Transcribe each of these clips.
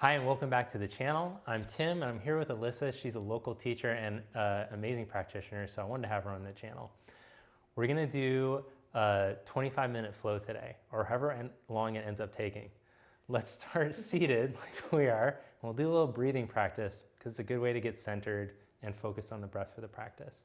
Hi, and welcome back to the channel. I'm Tim, and I'm here with Alyssa. She's a local teacher and amazing practitioner, so I wanted to have her on the channel. We're gonna do a 25-minute flow today, or however long it ends up taking. Let's start seated like we are, and we'll do a little breathing practice because it's a good way to get centered and focus on the breath for the practice.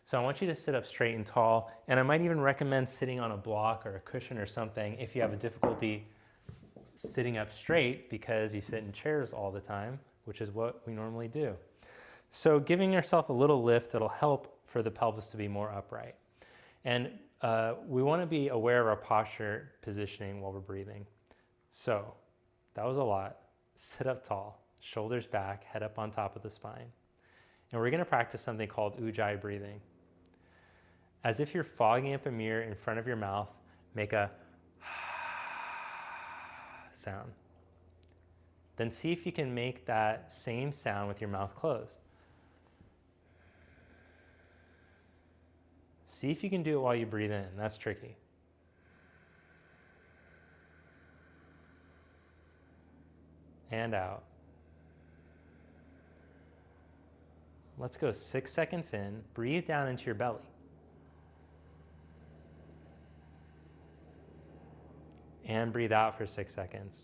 So I want you to sit up straight and tall, and I might even recommend sitting on a block or a cushion or something if you have a difficulty sitting up straight because you sit in chairs all the time, which is what we normally do. So giving yourself a little lift, it'll help for the pelvis to be more upright. And we want to be aware of our posture positioning while we're breathing. So that was a lot. Sit up tall, shoulders back, head up on top of the spine. And we're going to practice something called ujjayi breathing. As if you're fogging up a mirror in front of your mouth, make a sound. Then see if you can make that same sound with your mouth closed. See if you can do it while you breathe in. That's tricky. And out. Let's go 6 seconds in. Breathe down into your belly. And breathe out for 6 seconds.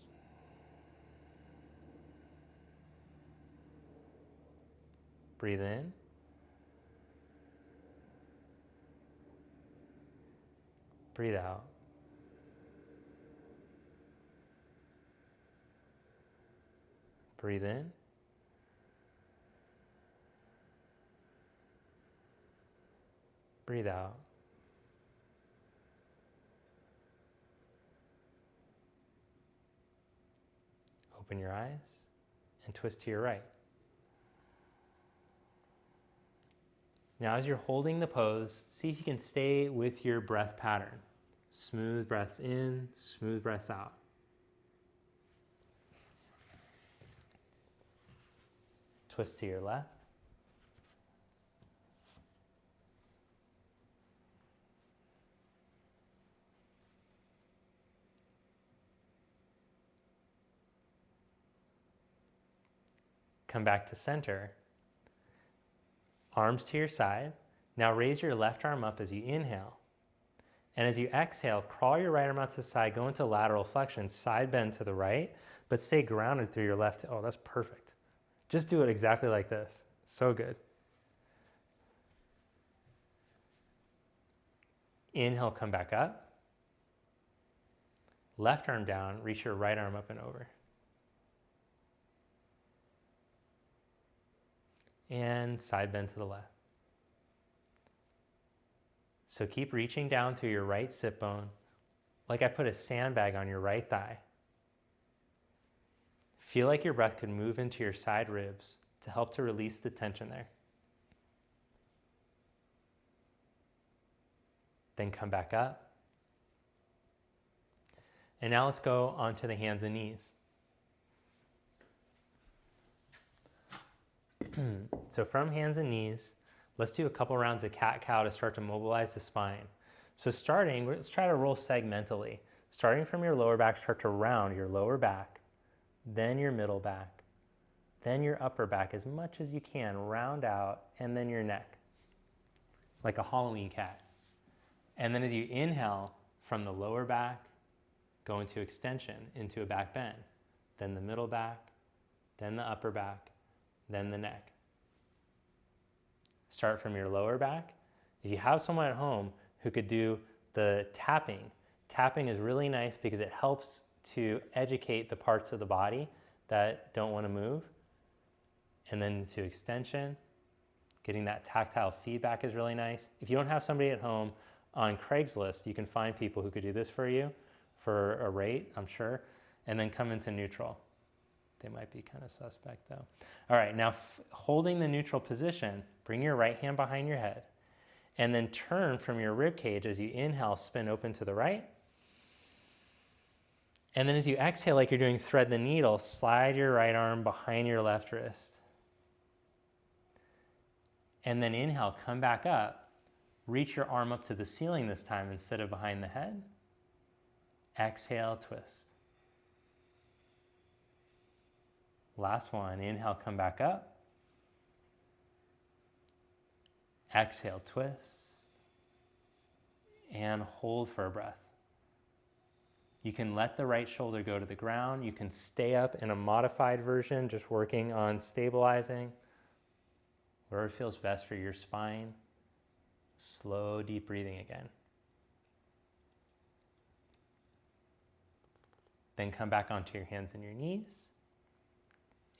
Breathe in. Breathe out. Breathe in. Breathe out. Open your eyes and twist to your right. Now, as you're holding the pose, see if you can stay with your breath pattern. Smooth breaths in, smooth breaths out. Twist to your left. Come back to center. Arms to your side. Now raise your left arm up as you inhale. And as you exhale, crawl your right arm out to the side, go into lateral flexion, side bend to the right, but stay grounded through your left. Oh, that's perfect. Just do it exactly like this. So good. Inhale, come back up. Left arm down, reach your right arm up and over. And side bend to the left. So keep reaching down through your right sit bone, like I put a sandbag on your right thigh. Feel like your breath could move into your side ribs to help to release the tension there. Then come back up. And now let's go onto the hands and knees. So from hands and knees, let's do a couple rounds of cat-cow to start to mobilize the spine. So starting, let's try to roll segmentally. Starting from your lower back, start to round your lower back, then your middle back, then your upper back as much as you can, round out, and then your neck, like a Halloween cat. And then as you inhale from the lower back, go into extension, into a back bend, then the middle back, then the upper back, then the neck. Start from your lower back. If you have someone at home who could do the tapping, tapping is really nice because it helps to educate the parts of the body that don't want to move. And then to extension, getting that tactile feedback is really nice. If you don't have somebody at home, on Craigslist, you can find people who could do this for you for a rate, I'm sure, and then come into neutral. They might be kind of suspect though. All right, now holding the neutral position, bring your right hand behind your head and then turn from your rib cage as you inhale, spin open to the right. And then as you exhale, like you're doing thread the needle, slide your right arm behind your left wrist. And then inhale, come back up. Reach your arm up to the ceiling this time instead of behind the head. Exhale, twist. Last one, inhale, come back up. Exhale, twist. And hold for a breath. You can let the right shoulder go to the ground. You can stay up in a modified version, just working on stabilizing. Wherever feels best for your spine. Slow, deep breathing again. Then come back onto your hands and your knees.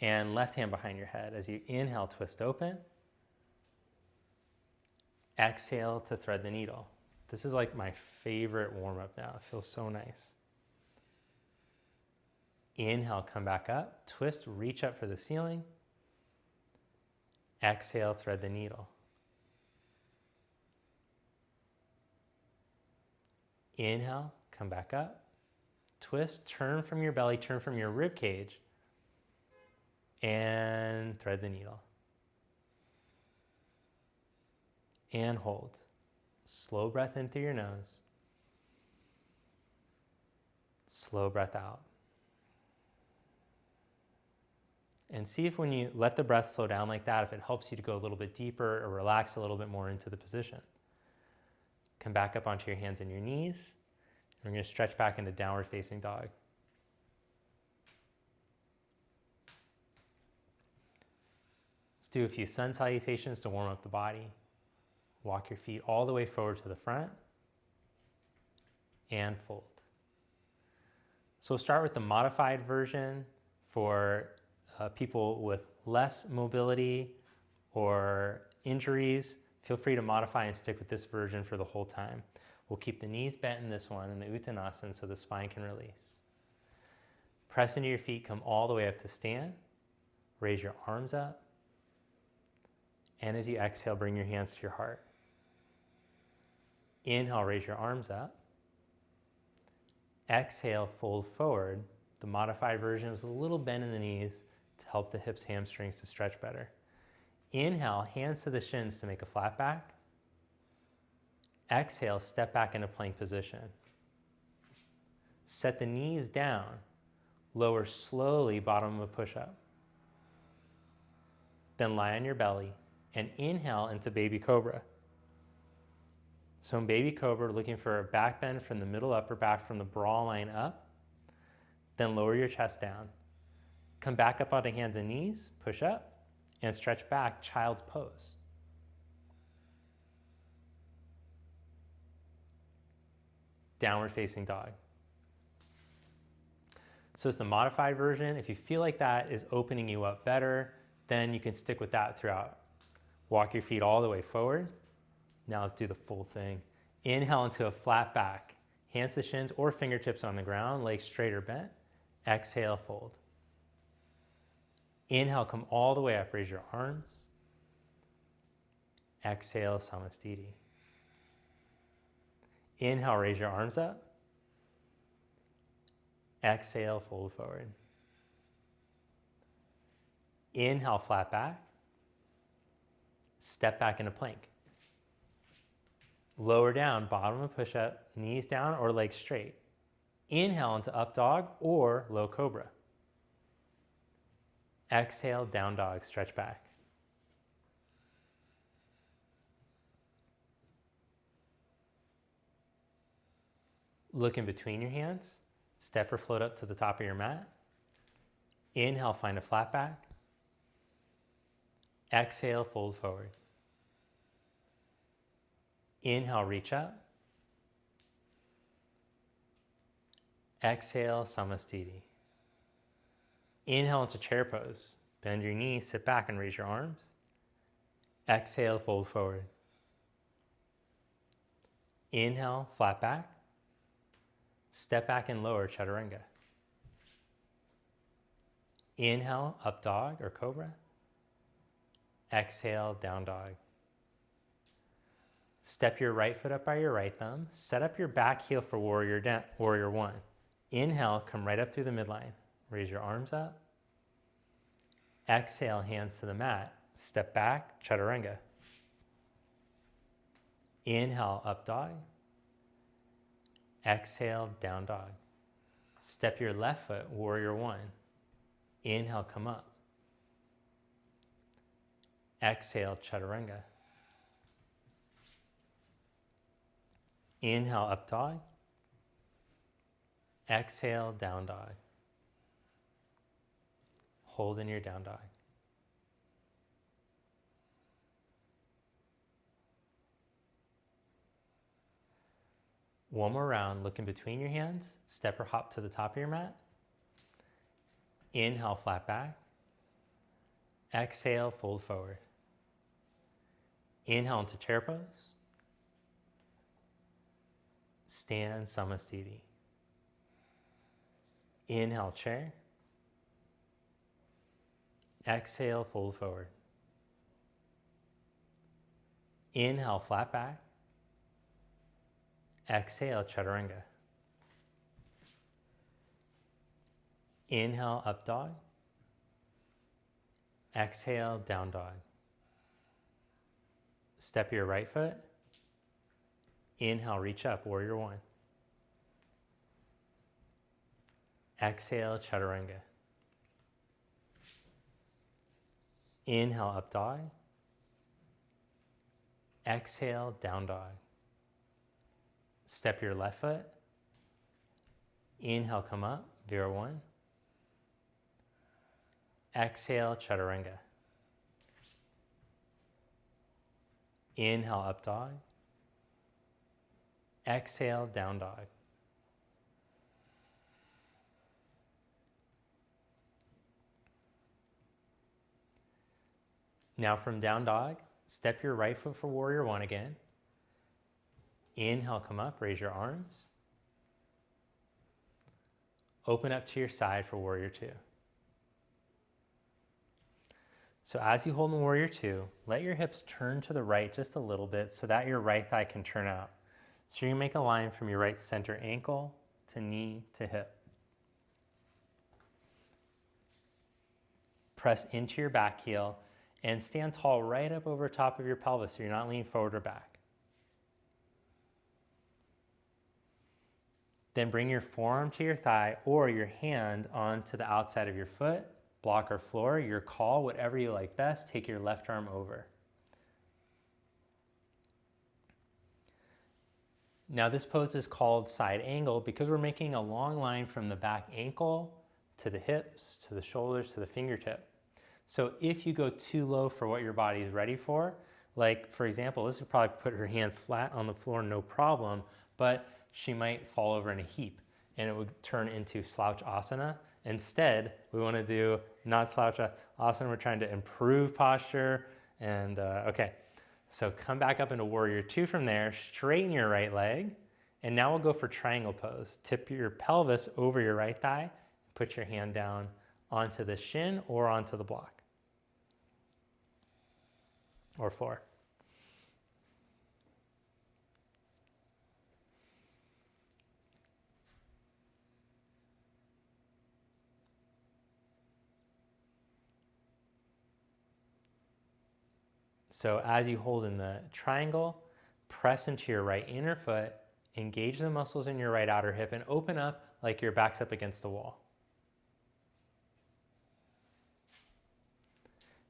And left hand behind your head. As you inhale, twist open. Exhale to thread the needle. This is like my favorite warm-up now. It feels so nice. Inhale, come back up. Twist, reach up for the ceiling. Exhale, thread the needle. Inhale, come back up. Twist, turn from your belly, turn from your rib cage. And thread the needle. And hold. Slow breath in through your nose. Slow breath out. And see if when you let the breath slow down like that, if it helps you to go a little bit deeper or relax a little bit more into the position. Come back up onto your hands and your knees. And we're going to stretch back into downward facing dog. Let's do a few sun salutations to warm up the body. Walk your feet all the way forward to the front and fold. So we'll start with the modified version for people with less mobility or injuries. Feel free to modify and stick with this version for the whole time. We'll keep the knees bent in this one in the Uttanasana so the spine can release. Press into your feet, come all the way up to stand. Raise your arms up. And as you exhale, bring your hands to your heart. Inhale, raise your arms up. Exhale, fold forward. The modified version is a little bend in the knees to help the hips, hamstrings to stretch better. Inhale, hands to the shins to make a flat back. Exhale, step back into plank position. Set the knees down. Lower slowly, bottom of a push-up. Then lie on your belly and inhale into baby cobra. So in baby cobra, looking for a back bend from the middle upper back from the bra line up. Then lower your chest down. Come back up onto hands and knees, push up, and stretch back, child's pose. Downward facing dog. So it's the modified version. If you feel like that is opening you up better, then you can stick with that throughout. Walk your feet all the way forward. Now let's do the full thing. Inhale into a flat back. Hands to shins or fingertips on the ground, legs straight or bent. Exhale, fold. Inhale, come all the way up, raise your arms. Exhale, Samastiti. Inhale, raise your arms up. Exhale, fold forward. Inhale, flat back. Step back into plank. Lower down, bottom of push-up, knees down or legs straight. Inhale into up dog or low cobra. Exhale, down dog, stretch back. Look in between your hands. Step or float up to the top of your mat. Inhale, find a flat back. Exhale, fold forward. Inhale, reach up. Exhale, Samastiti. Inhale into chair pose. Bend your knees, sit back and raise your arms. Exhale, fold forward. Inhale, flat back. Step back and lower, chaturanga. Inhale, up dog or cobra. Exhale, down dog. Step your right foot up by your right thumb. Set up your back heel for warrior one. Inhale, come right up through the midline. Raise your arms up. Exhale, hands to the mat. Step back, chaturanga. Inhale, up dog. Exhale, down dog. Step your left foot, warrior one. Inhale, come up. Exhale, chaturanga. Inhale, up dog. Exhale, down dog. Hold in your down dog. One more round, look in between your hands, step or hop to the top of your mat. Inhale, flat back. Exhale, fold forward. Inhale into chair pose. Stand Samasthiti. Inhale, chair. Exhale, fold forward. Inhale, flat back. Exhale, chaturanga. Inhale, up dog. Exhale, down dog. Step your right foot. Inhale, reach up, warrior one. Exhale, chaturanga. Inhale, up dog. Exhale, down dog. Step your left foot. Inhale, come up, Vira one. Exhale, chaturanga. Inhale, up dog. Exhale, down dog. Now from down dog, step your right foot for warrior one again. Inhale, come up, raise your arms. Open up to your side for warrior two. So as you hold in warrior two, let your hips turn to the right just a little bit so that your right thigh can turn out. So you make a line from your right center ankle to knee to hip. Press into your back heel and stand tall right up over top of your pelvis so you're not leaning forward or back. Then bring your forearm to your thigh or your hand onto the outside of your foot, block or floor, your call, whatever you like best. Take your left arm over. Now this pose is called side angle because we're making a long line from the back ankle to the hips, to the shoulders, to the fingertip. So if you go too low for what your body is ready for, like for example, this would probably put her hand flat on the floor, no problem, but she might fall over in a heap and it would turn into slouch asana. Instead, we want to do not slouch asana, we're trying to improve posture. And okay, so come back up into warrior two from there, straighten your right leg, and now we'll go for triangle pose. Tip your pelvis over your right thigh, put your hand down onto the shin or onto the block or floor. So as you hold in the triangle, press into your right inner foot, engage the muscles in your right outer hip, and open up like your back's up against the wall.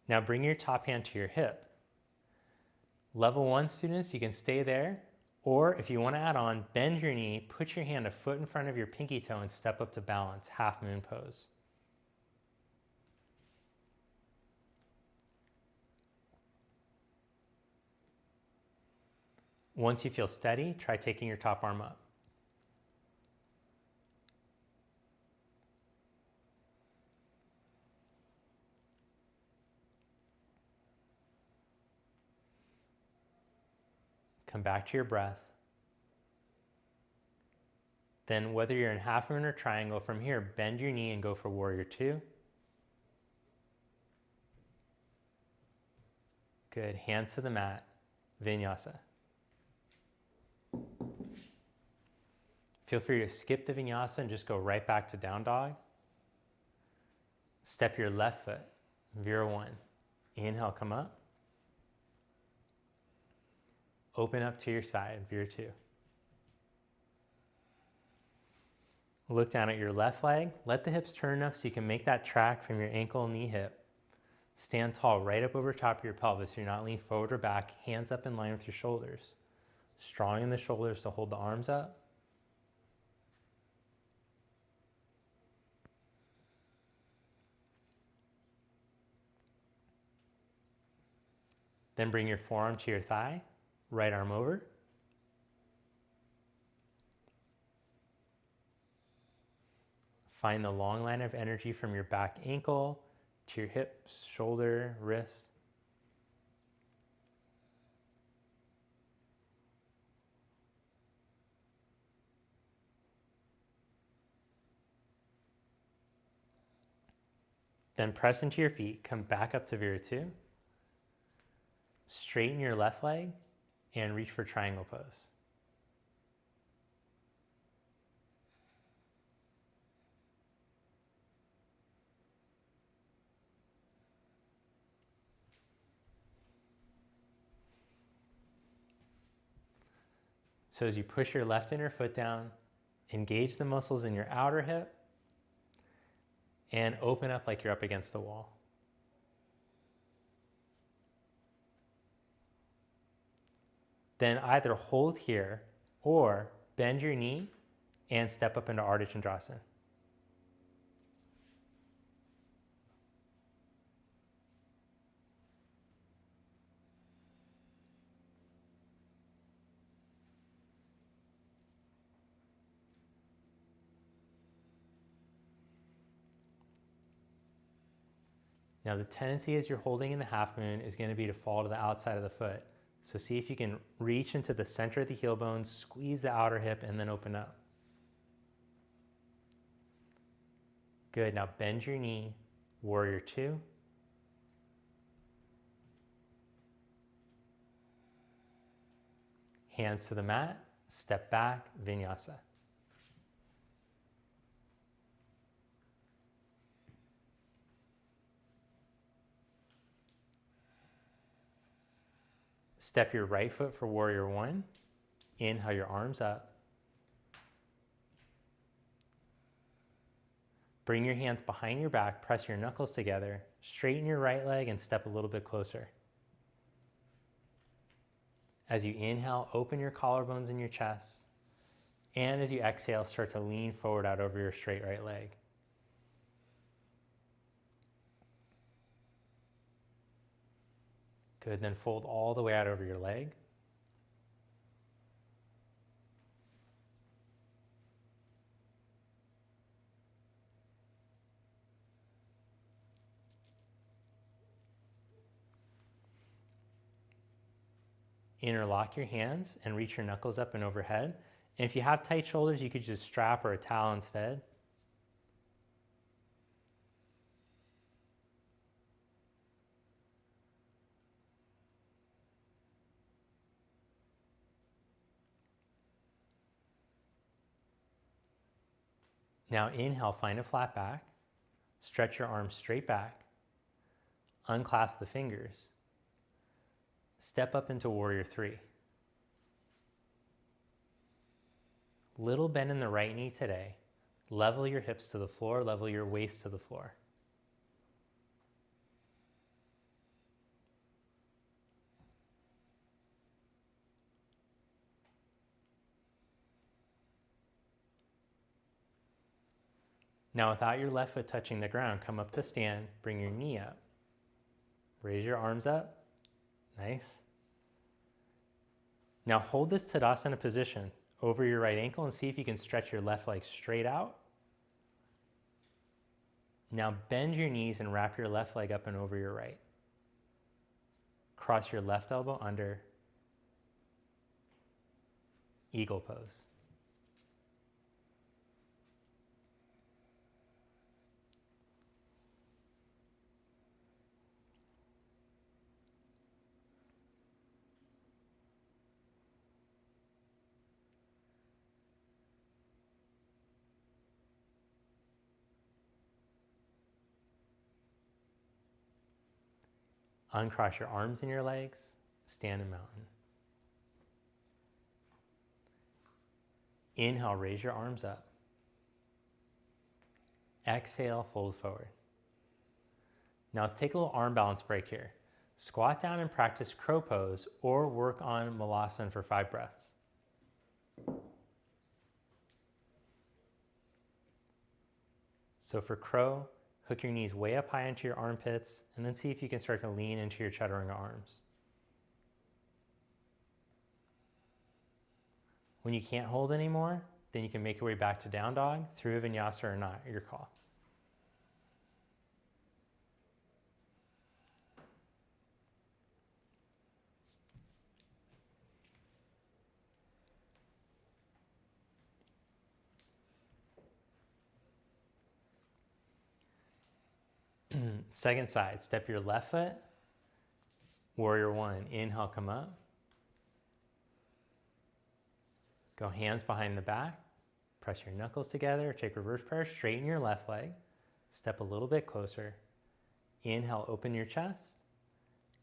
Now bring your top hand to your hip. Level 1 students, you can stay there, or if you want to add on, bend your knee, put your hand a foot in front of your pinky toe and step up to balance, half moon pose. Once you feel steady, try taking your top arm up. Come back to your breath. Then whether you're in half moon or triangle, from here, bend your knee and go for warrior two. Good, hands to the mat, vinyasa. Feel free to skip the vinyasa and just go right back to down dog. Step your left foot, Vira one. Inhale, come up. Open up to your side, veer 2. Look down at your left leg. Let the hips turn enough so you can make that track from your ankle, knee, hip. Stand tall right up over top of your pelvis so you're not leaning forward or back. Hands up in line with your shoulders. Strong in the shoulders to hold the arms up. Then bring your forearm to your thigh, right arm over. Find the long line of energy from your back ankle to your hips, shoulder, wrist. Then press into your feet, come back up to Virya 2. Straighten your left leg and reach for triangle pose. So as you push your left inner foot down, engage the muscles in your outer hip and open up like you're up against the wall. Then either hold here or bend your knee and step up into Ardha Chandrasana. Now the tendency as you're holding in the half moon is going to be to fall to the outside of the foot. So see if you can reach into the center of the heel bones, squeeze the outer hip, and then open up. Good, now bend your knee, Warrior 2. Hands to the mat, step back, Vinyasa. Step your right foot for Warrior 1. Inhale your arms up. Bring your hands behind your back, press your knuckles together, straighten your right leg and step a little bit closer. As you inhale, open your collarbones in your chest. And as you exhale, start to lean forward out over your straight right leg. Good, then fold all the way out over your leg. Interlock your hands and reach your knuckles up and overhead. And if you have tight shoulders, you could just strap or a towel instead. Now inhale, find a flat back. Stretch your arms straight back. Unclasp the fingers. Step up into Warrior 3. Little bend in the right knee today. Level your hips to the floor, level your waist to the floor. Now without your left foot touching the ground, come up to stand, bring your knee up. Raise your arms up. Nice. Now hold this Tadasana position over your right ankle and see if you can stretch your left leg straight out. Now bend your knees and wrap your left leg up and over your right. Cross your left elbow under. Eagle pose. Uncross your arms and your legs, stand in mountain. Inhale, raise your arms up. Exhale, fold forward. Now let's take a little arm balance break here. Squat down and practice crow pose or work on malasana for 5 breaths. So for crow, hook your knees way up high into your armpits and then see if you can start to lean into your chaturanga arms. When you can't hold anymore, then you can make your way back to down dog through a vinyasa or not, your call. Second side, step your left foot, warrior 1. Inhale, come up. Go hands behind the back, press your knuckles together, take reverse prayer, straighten your left leg, step a little bit closer. Inhale, open your chest.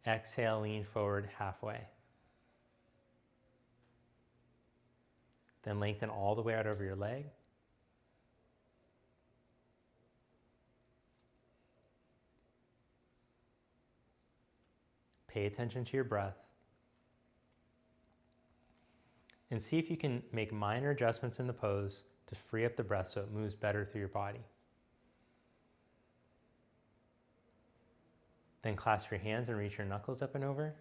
Exhale, lean forward halfway. Then lengthen all the way out over your leg. Pay attention to your breath. And see if you can make minor adjustments in the pose to free up the breath so it moves better through your body. Then clasp your hands and reach your knuckles up and over.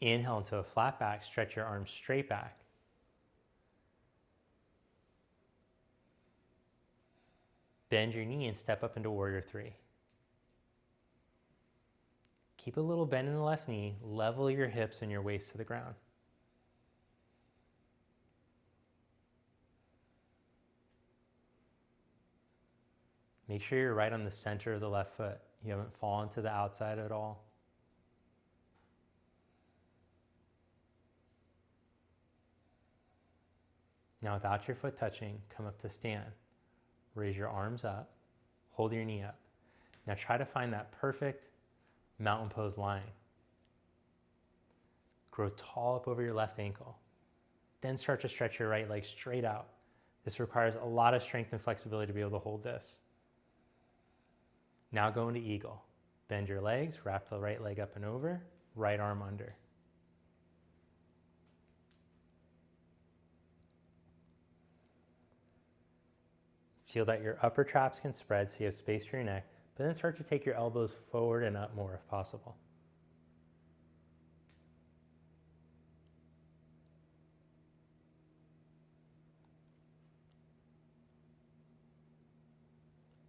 Inhale into a flat back, stretch your arms straight back. Bend your knee and step up into warrior 3. Keep a little bend in the left knee, level your hips and your waist to the ground. Make sure you're right on the center of the left foot. You haven't fallen to the outside at all. Now without your foot touching, come up to stand. Raise your arms up, hold your knee up. Now try to find that perfect mountain pose line. Grow tall up over your left ankle. Then start to stretch your right leg straight out. This requires a lot of strength and flexibility to be able to hold this. Now go into eagle. Bend your legs, wrap the right leg up and over, right arm under. Feel that your upper traps can spread so you have space for your neck, but then start to take your elbows forward and up more if possible.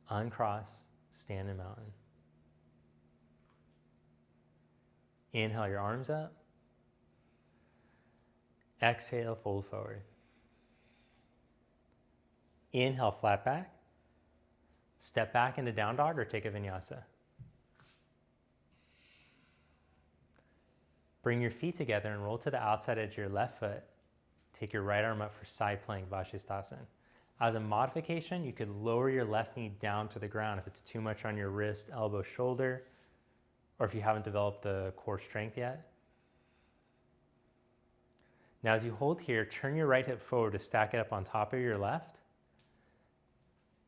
Uncross, stand in mountain. Inhale your arms up. Exhale, fold forward. Inhale, flat back. Step back into down dog or take a vinyasa. Bring your feet together and roll to the outside edge of your left foot. Take your right arm up for side plank, Vashisthasana. As a modification, you could lower your left knee down to the ground if it's too much on your wrist, elbow, shoulder, or if you haven't developed the core strength yet. Now as you hold here, turn your right hip forward to stack it up on top of your left.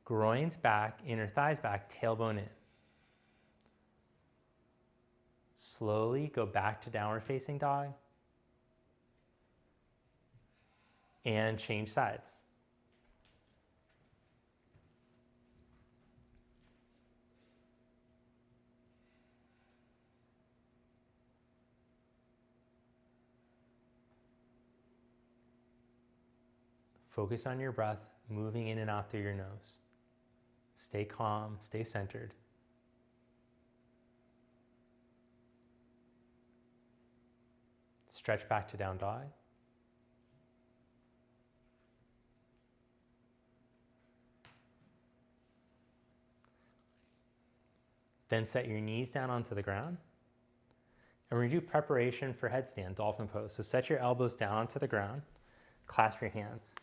Groins back, inner thighs back, tailbone in. Slowly go back to downward facing dog. And change sides. Focus on your breath, moving in and out through your nose. Stay calm, stay centered. Stretch back to down dog. Then set your knees down onto the ground. And we're going to do preparation for headstand, dolphin pose. So set your elbows down onto the ground. Clasp your hands.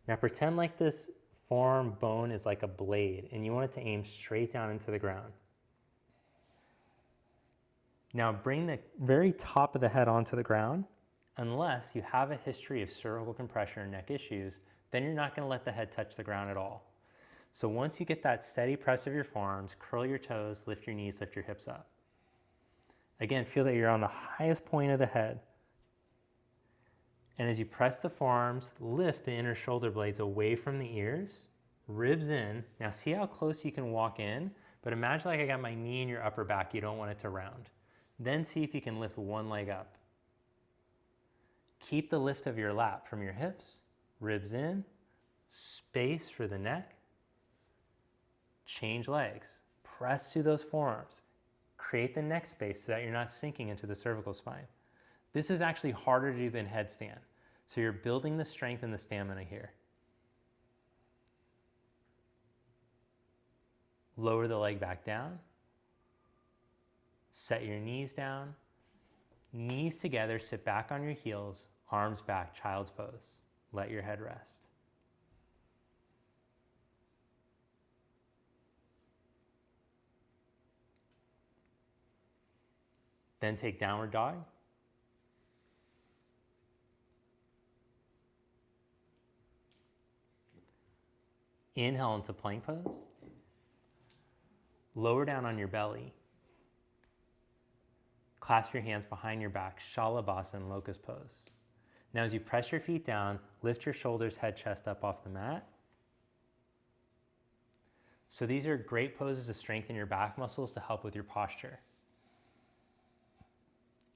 Now pretend like this forearm bone is like a blade and you want it to aim straight down into the ground. Now bring the very top of the head onto the ground. Unless you have a history of cervical compression or neck issues, then you're not going to let the head touch the ground at all. So once you get that steady press of your forearms, curl your toes, lift your knees, lift your hips up. Again, feel that you're on the highest point of the head. And as you press the forearms, lift the inner shoulder blades away from the ears, ribs in. Now see how close you can walk in, but imagine like I got my knee in your upper back, you don't want it to round. Then see if you can lift one leg up. Keep the lift of your lat from your hips, ribs in, space for the neck. Change legs, press through those forearms. Create the neck space so that you're not sinking into the cervical spine. This is actually harder to do than headstand. So you're building the strength and the stamina here. Lower the leg back down. Set your knees down. Knees together, sit back on your heels, arms back, child's pose. Let your head rest. Then take downward dog. Inhale into plank pose. Lower down on your belly. Clasp your hands behind your back, Shalabhasana, locust pose. Now as you press your feet down, lift your shoulders, head, chest up off the mat. So these are great poses to strengthen your back muscles to help with your posture.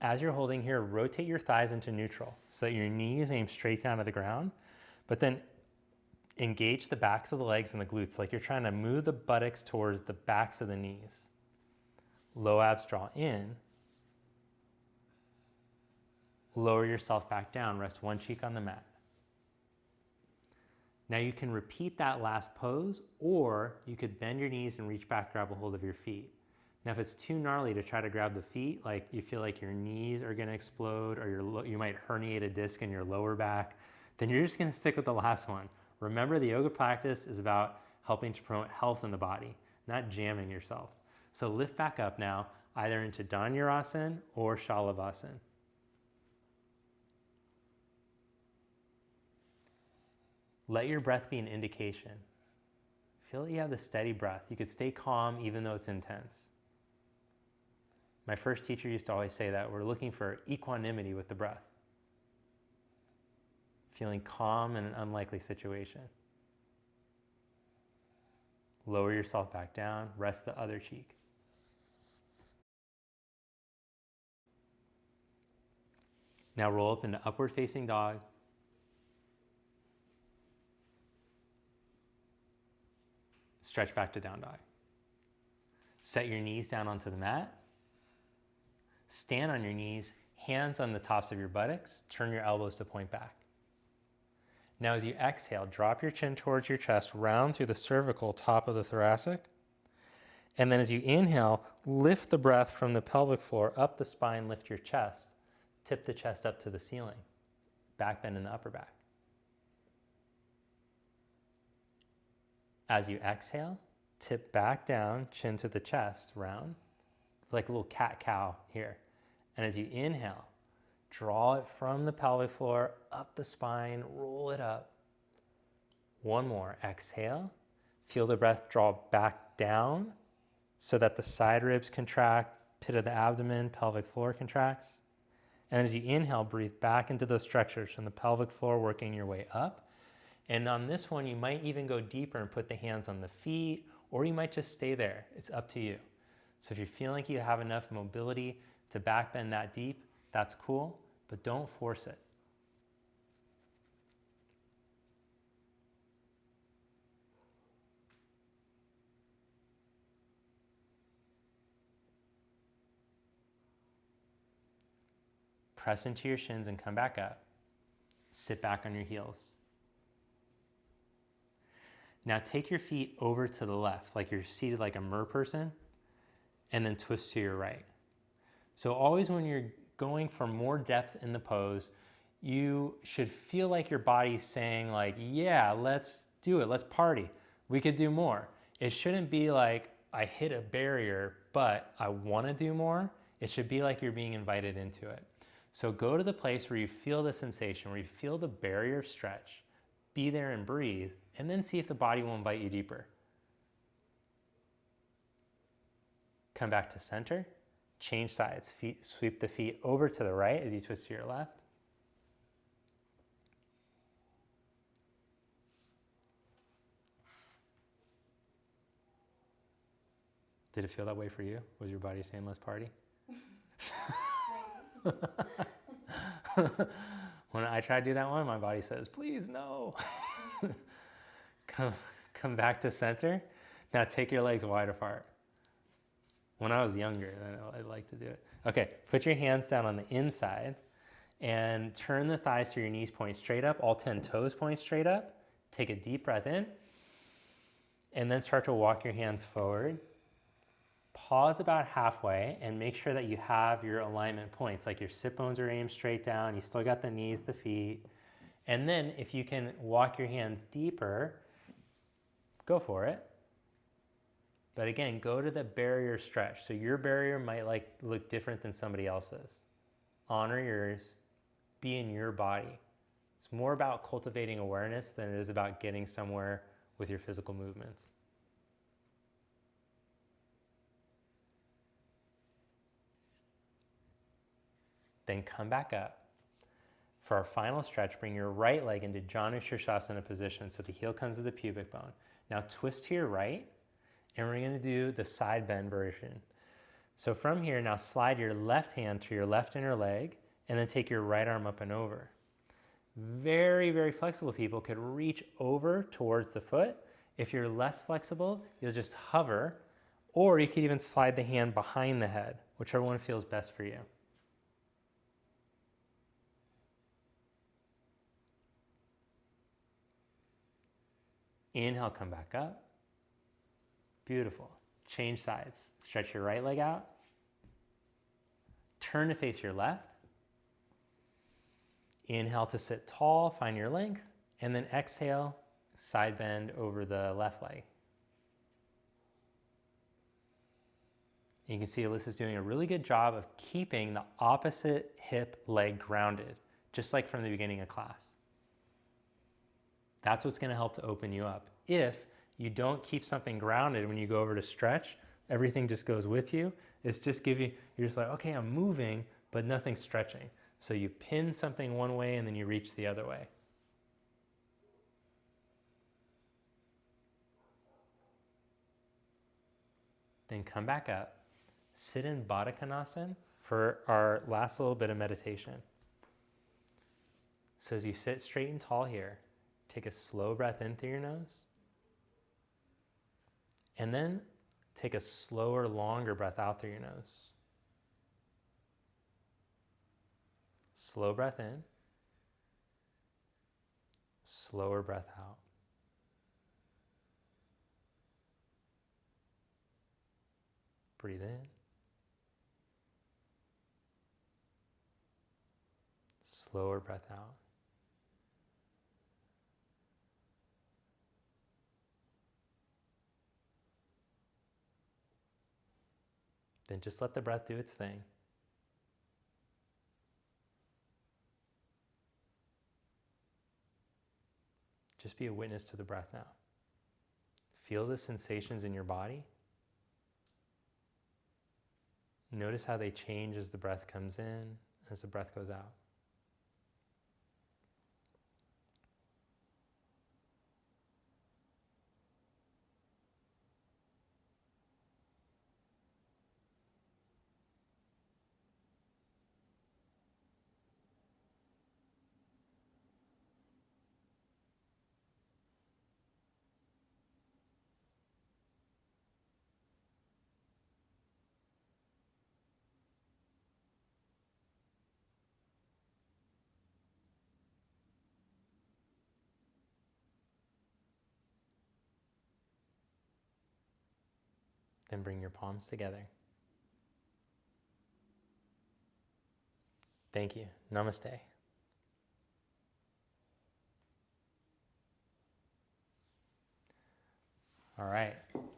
As you're holding here, rotate your thighs into neutral so that your knees aim straight down to the ground, but then engage the backs of the legs and the glutes like you're trying to move the buttocks towards the backs of the knees. Low abs draw in. Lower yourself back down, rest one cheek on the mat. Now you can repeat that last pose, or you could bend your knees and reach back, grab a hold of your feet. Now if it's too gnarly to try to grab the feet, like you feel like your knees are gonna explode or you might herniate a disc in your lower back, then you're just gonna stick with the last one. Remember, the yoga practice is about helping to promote health in the body, not jamming yourself. So lift back up now, either into Dhanurasana or Shalabhasana. Let your breath be an indication. Feel that you have the steady breath. You could stay calm even though it's intense. My first teacher used to always say that we're looking for equanimity with the breath. Feeling calm in an unlikely situation. Lower yourself back down, rest the other cheek. Now roll up into upward facing dog. Stretch back to down dog. Set your knees down onto the mat. Stand on your knees, hands on the tops of your buttocks. Turn your elbows to point back. Now as you exhale, drop your chin towards your chest, round through the cervical, top of the thoracic. And then as you inhale, lift the breath from the pelvic floor, up the spine, lift your chest. Tip the chest up to the ceiling. Back bend in the upper back. As you exhale, tip back down, chin to the chest, round. Like a little cat-cow here. And as you inhale, draw it from the pelvic floor, up the spine, roll it up. One more, exhale. Feel the breath draw back down so that the side ribs contract, pit of the abdomen, pelvic floor contracts. And as you inhale, breathe back into those structures from the pelvic floor, working your way up. And on this one, you might even go deeper and put the hands on the feet, or you might just stay there. It's up to you. So if you feel like you have enough mobility to back bend that deep, that's cool, but don't force it. Press into your shins and come back up. Sit back on your heels. Now take your feet over to the left, like you're seated like a mer person, and then twist to your right. So always when you're going for more depth in the pose, you should feel like your body's saying like, yeah, let's do it, let's party. We could do more. It shouldn't be like, I hit a barrier, but I want to do more. It should be like you're being invited into it. So go to the place where you feel the sensation, where you feel the barrier stretch, be there and breathe, and then see if the body will invite you deeper. Come back to center, change sides, feet, sweep the feet over to the right as you twist to your left. Did it feel that way for you? Was your body saying let's party? When I try to do that one, my body says, please, no. Come back to center. Now take your legs wide apart. When I was younger, I'd like to do it. Okay, put your hands down on the inside and turn the thighs to your knees point straight up, all 10 toes point straight up. Take a deep breath in, and then start to walk your hands forward. Pause about halfway and make sure that you have your alignment points, like your sit bones are aimed straight down, you still got the knees, the feet. And then if you can walk your hands deeper, go for it. But again, go to the barrier stretch. So your barrier might look different than somebody else's. Honor yours, be in your body. It's more about cultivating awareness than it is about getting somewhere with your physical movements. Then come back up. For our final stretch, bring your right leg into Janu Shirshasana position so the heel comes to the pubic bone. Now twist to your right, and we're going to do the side bend version. So from here, now slide your left hand to your left inner leg, and then take your right arm up and over. Very, very flexible people could reach over towards the foot. If you're less flexible, you'll just hover, or you could even slide the hand behind the head, whichever one feels best for you. Inhale, come back up. Beautiful. Change sides. Stretch your right leg out. Turn to face your left. Inhale to sit tall, find your length, and then exhale, side bend over the left leg. You can see Alyssa's doing a really good job of keeping the opposite hip leg grounded, just like from the beginning of class. That's what's going to help to open you up. If you don't keep something grounded when you go over to stretch, everything just goes with you. It's just you're just like, okay, I'm moving, but nothing's stretching. So you pin something one way and then you reach the other way. Then come back up, sit in Baddha Konasana for our last little bit of meditation. So as you sit straight and tall here, take a slow breath in through your nose. And then take a slower, longer breath out through your nose. Slow breath in. Slower breath out. Breathe in. Slower breath out. Then just let the breath do its thing. Just be a witness to the breath now. Feel the sensations in your body. Notice how they change as the breath comes in, as the breath goes out. Then bring your palms together. Thank you. Namaste.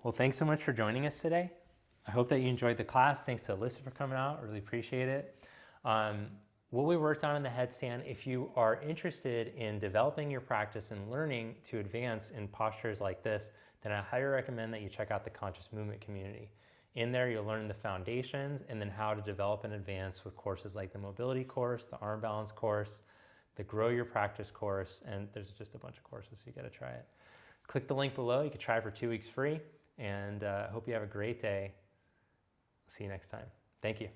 Well, thanks so much for joining us today. I hope that you enjoyed the class. Thanks to Alyssa for coming out. I really appreciate it. What we worked on in the headstand, if you are interested in developing your practice and learning to advance in postures like this, then I highly recommend that you check out the Conscious Movement community. In there, you'll learn the foundations and then how to develop and advance with courses like the mobility course, the arm balance course, the Grow Your Practice course, and there's just a bunch of courses, so you gotta try it. Click the link below. You can try it for 2 weeks free, and I hope you have a great day. See you next time. Thank you.